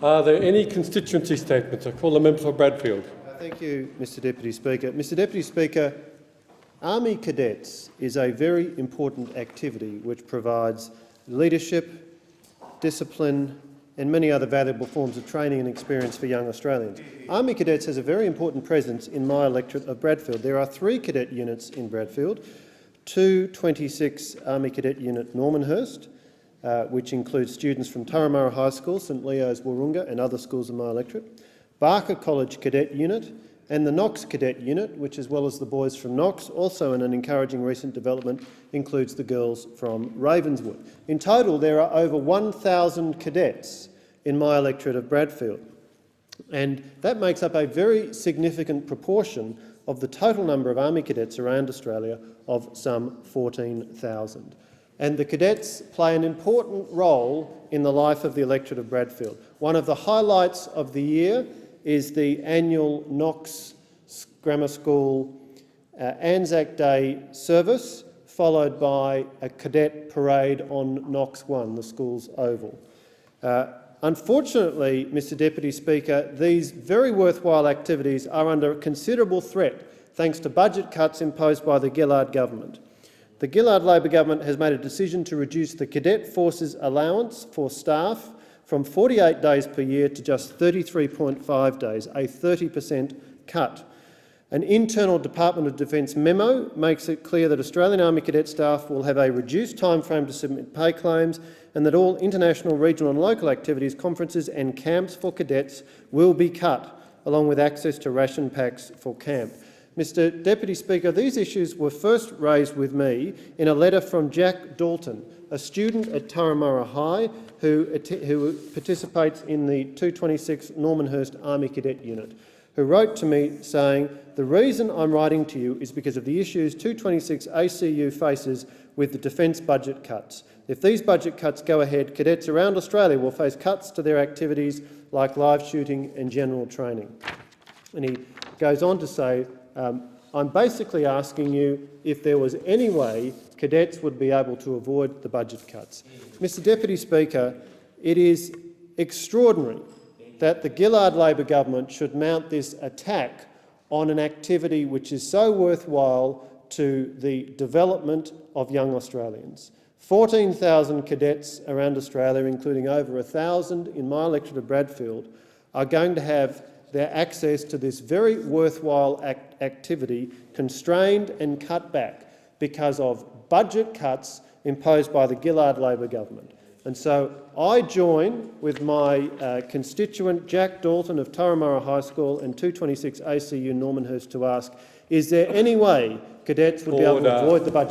Are there any constituency statements? I call the member for Bradfield. Thank you, Mr Deputy Speaker. Mr Deputy Speaker, Army Cadets is a very important activity which provides leadership, discipline and many other valuable forms of training and experience for young Australians. Army Cadets has a very important presence in my electorate of Bradfield. There are 3 cadet units in Bradfield, 226 Army Cadet Unit Normanhurst, which includes students from Turramurra High School, St Leo's Wahroonga and other schools in my electorate, Barker College Cadet Unit and the Knox Cadet Unit, which, as well as the boys from Knox, also in an encouraging recent development, includes the girls from Ravenswood. In total, there are over 1,000 cadets in my electorate of Bradfield, and that makes up a very significant proportion of the total number of Army Cadets around Australia of some 14,000. And the cadets play an important role in the life of the electorate of Bradfield. One of the highlights of the year is the annual Knox Grammar School Anzac Day service, followed by a cadet parade on Knox 1, the school's oval. Unfortunately, Mr Deputy Speaker, these very worthwhile activities are under considerable threat thanks to budget cuts imposed by the Gillard government. The Gillard Labor government has made a decision to reduce the Cadet Force's allowance for staff from 48 days per year to just 33.5 days, a 30% cut. An internal Department of Defence memo makes it clear that Australian Army Cadet staff will have a reduced timeframe to submit pay claims and that all international, regional and local activities, conferences and camps for cadets will be cut, along with access to ration packs for camp. Mr Deputy Speaker, these issues were first raised with me in a letter from Jack Dalton, a student at Turramurra High who participates in the 226 Normanhurst Army Cadet Unit, who wrote to me saying, "The reason I'm writing to you is because of the issues 226 ACU faces with the defence budget cuts. If these budget cuts go ahead, cadets around Australia will face cuts to their activities like live shooting and general training." And he goes on to say, I'm basically asking you if there was any way cadets would be able to avoid the budget cuts. Mr Deputy Speaker, it is extraordinary that the Gillard Labor government should mount this attack on an activity which is so worthwhile to the development of young Australians. 14,000 cadets around Australia, including over 1,000 in my electorate of Bradfield, are going to have their access to this very worthwhile activity constrained and cut back because of budget cuts imposed by the Gillard Labor government. And so I join with my constituent Jack Dalton of Turramurra High School and 226 ACU Normanhurst to ask, is there any way cadets would be able to avoid the budget